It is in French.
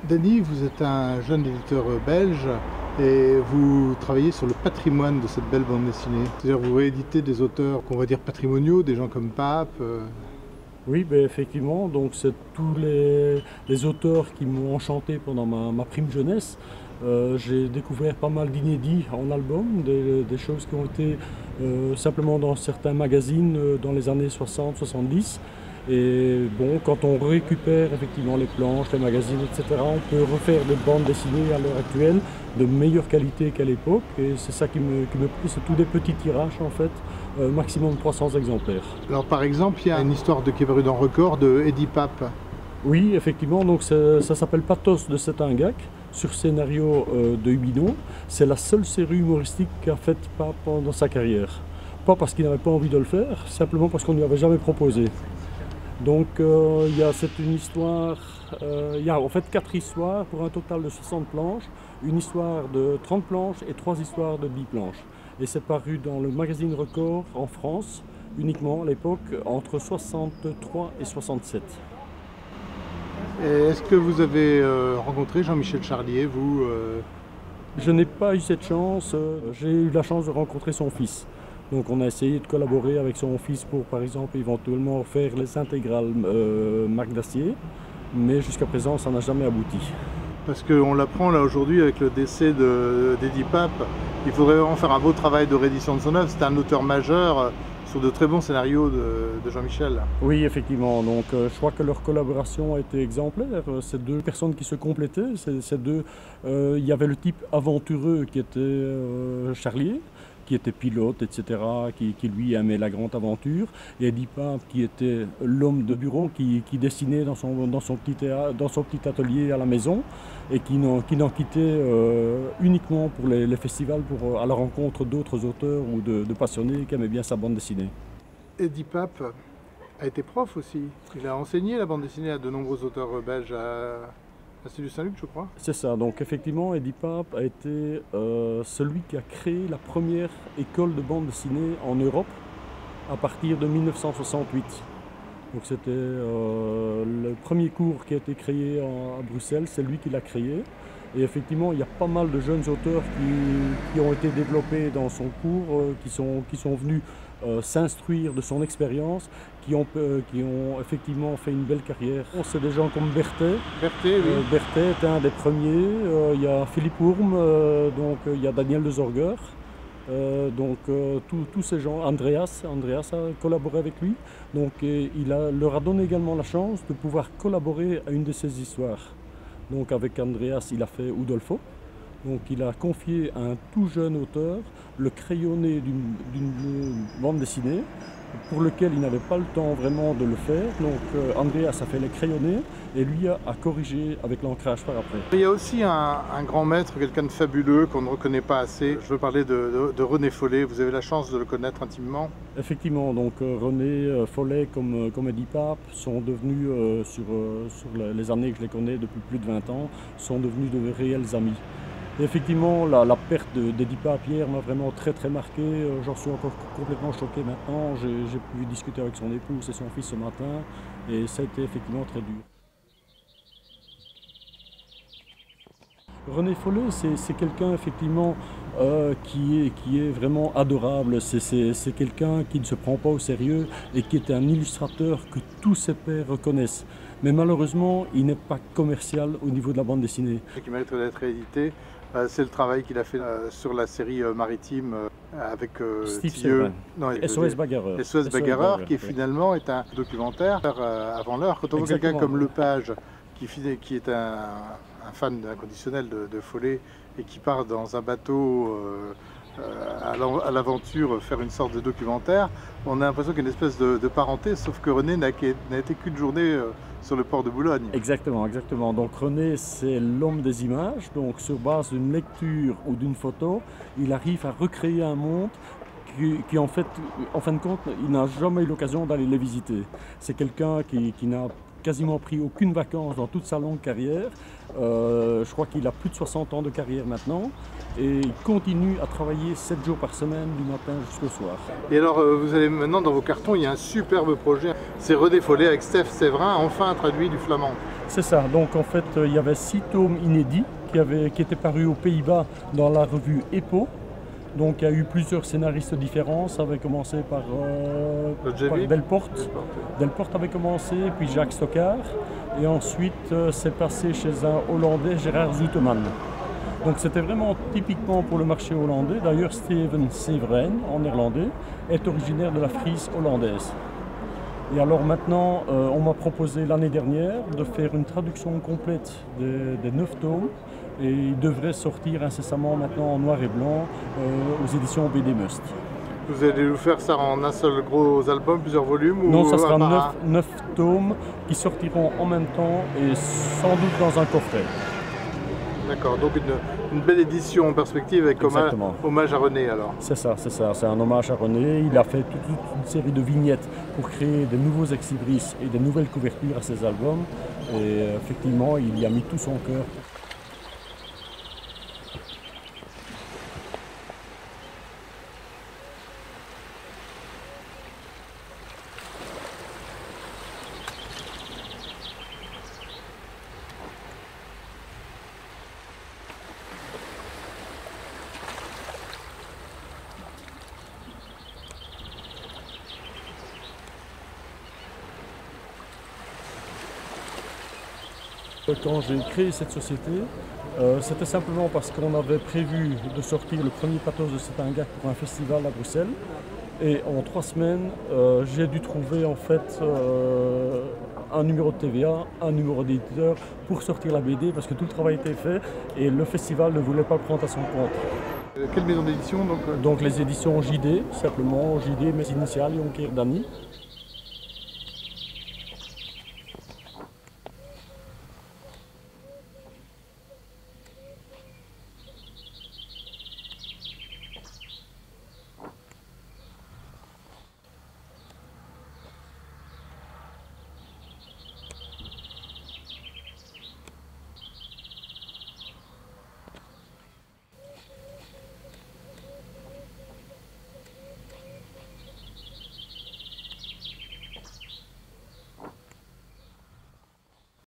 Danny, vous êtes un jeune éditeur belge et vous travaillez sur le patrimoine de cette belle bande dessinée. C'est-à-dire vous rééditez des auteurs qu'on va dire patrimoniaux, des gens comme Pape. Oui, ben effectivement, donc c'est tous les auteurs qui m'ont enchanté pendant ma prime jeunesse. J'ai découvert pas mal d'inédits en album, des choses qui ont été simplement dans certains magazines dans les années 60-70. Et bon, quand on récupère effectivement les planches, les magazines, etc., on peut refaire des bandes dessinées à l'heure actuelle de meilleure qualité qu'à l'époque. Et c'est ça qui me plaît, c'est tous des petits tirages en fait, maximum 300 exemplaires. Alors par exemple, il y a une histoire qui est parue dans Record de Eddie Pape. Oui, effectivement, donc ça s'appelle Pathos de Setinghac, sur scénario de Hubidon. C'est la seule série humoristique qu'a faite Pape pendant sa carrière. Pas parce qu'il n'avait pas envie de le faire, simplement parce qu'on ne lui avait jamais proposé. Donc il y a une histoire, il y a en fait 4 histoires pour un total de 60 planches, une histoire de 30 planches et 3 histoires de 10 planches. Et c'est paru dans le magazine Record en France, uniquement à l'époque, entre 63 et 67. Est-ce que vous avez rencontré Jean-Michel Charlier, vous Je n'ai pas eu cette chance, j'ai eu la chance de rencontrer son fils. Donc on a essayé de collaborer avec son fils pour, par exemple, éventuellement faire les intégrales Marc d'Acier, mais jusqu'à présent ça n'a jamais abouti. Parce qu'on l'apprend là aujourd'hui avec le décès d'Eddie Pape, il faudrait vraiment faire un beau travail de réédition de son œuvre. C'est un auteur majeur sur de très bons scénarios de Jean-Michel. Oui, effectivement, donc je crois que leur collaboration a été exemplaire. C'est deux personnes qui se complétaient. Il y avait le type aventureux qui était Charlier, qui était pilote, etc., qui lui aimait la grande aventure, et Eddie Pape qui était l'homme de bureau qui dessinait dans son petit atelier à la maison et qui n'en quittait uniquement pour les festivals, à la rencontre d'autres auteurs ou de passionnés qui aimaient bien sa bande dessinée. Eddie Pape a été prof aussi. Il a enseigné la bande dessinée à de nombreux auteurs belges à l'Institut Saint-Luc, je crois. C'est ça, donc effectivement, Eddie Pape a été celui qui a créé la première école de bande dessinée en Europe à partir de 1968. Donc c'était le premier cours qui a été créé à Bruxelles, c'est lui qui l'a créé. Et effectivement, il y a pas mal de jeunes auteurs qui ont été développés dans son cours, qui sont venus s'instruire de son expérience, qui ont effectivement fait une belle carrière. C'est des gens comme Berthet. Berthet, oui. Berthet est un des premiers. Il y a Philippe Ourme, donc il y a Daniel de Zorger. Tous ces gens, Andreas a collaboré avec lui. Donc leur a donné également la chance de pouvoir collaborer à une de ses histoires. Donc avec Andreas, il a fait Udolpho. Donc il a confié à un tout jeune auteur le crayonné d'une bande dessinée pour lequel il n'avait pas le temps vraiment de le faire. Donc Andreas a fait les crayonnés et lui a corrigé avec l'ancrage par après. Il y a aussi un grand maître, quelqu'un de fabuleux qu'on ne reconnaît pas assez. Je veux parler de René Follet. Vous avez la chance de le connaître intimement. Effectivement, donc René Follet comme Eddie Pape sont devenus, sur les années que je les connais depuis plus de 20 ans, sont devenus de réels amis. Et effectivement, la perte d'Eddie Pape hier m'a vraiment très marqué. J'en suis encore complètement choqué maintenant. J'ai pu discuter avec son épouse et son fils ce matin et ça a été effectivement très dur. René Follet, c'est quelqu'un effectivement qui est vraiment adorable. C'est quelqu'un qui ne se prend pas au sérieux et qui est un illustrateur que tous ses pairs reconnaissent. Mais malheureusement, il n'est pas commercial au niveau de la bande dessinée. Ce qui mérite d'être réédité, c'est le travail qu'il a fait sur la série maritime avec Steve Thieu. Non, SOS Bagarreur. SOS Bagarreur, qui finalement est un documentaire avant l'heure. Quand on voit quelqu'un comme Lepage, qui est un fan inconditionnel de Follet et qui part dans un bateau à l'aventure faire une sorte de documentaire, on a l'impression qu'il y a une espèce de parenté, sauf que René n'a été qu'une journée sur le port de Boulogne. Exactement. Donc René, c'est l'homme des images, donc sur base d'une lecture ou d'une photo, il arrive à recréer un monde qui en fin de compte, il n'a jamais eu l'occasion d'aller les visiter. C'est quelqu'un qui n'a quasiment pris aucune vacance dans toute sa longue carrière. Je crois qu'il a plus de 60 ans de carrière maintenant et il continue à travailler 7 jours par semaine du matin jusqu'au soir. Et alors vous allez maintenant dans vos cartons, il y a un superbe projet, c'est René Follet avec Steph Séverin, enfin traduit du flamand. C'est ça. Donc en fait, il y avait 6 tomes inédits qui étaient parus aux Pays-Bas dans la revue EPO. Donc il y a eu plusieurs scénaristes différents. Ça avait commencé par Delporte. Delporte avait commencé, puis Jacques Stockard. Et ensuite, c'est passé chez un Hollandais, Gérard Zoeteman. Donc c'était vraiment typiquement pour le marché hollandais. D'ailleurs, Steven Severijn, en néerlandais, est originaire de la Frise hollandaise. Et alors maintenant, on m'a proposé l'année dernière de faire une traduction complète des 9 tomes. Et il devrait sortir incessamment maintenant en noir et blanc aux éditions BD Must. Vous allez nous faire ça en un seul gros album, plusieurs volumes? Non, ça sera 9 tomes qui sortiront en même temps et sans doute dans un coffret. D'accord, donc une belle édition en perspective avec hommage à René alors. C'est ça, c'est un hommage à René. Il a fait toute une série de vignettes pour créer de nouveaux ex-libris et de nouvelles couvertures à ses albums. Et effectivement, il y a mis tout son cœur. Quand j'ai créé cette société, c'était simplement parce qu'on avait prévu de sortir le premier Pathos de C'est un Gag pour un festival à Bruxelles. Et en 3 semaines, j'ai dû trouver en fait un numéro de TVA, un numéro d'éditeur pour sortir la BD parce que tout le travail était fait et le festival ne voulait pas le prendre à son compte. Quelle maison d'édition donc les éditions JD, simplement JD, mes initiales, Jonker Dany.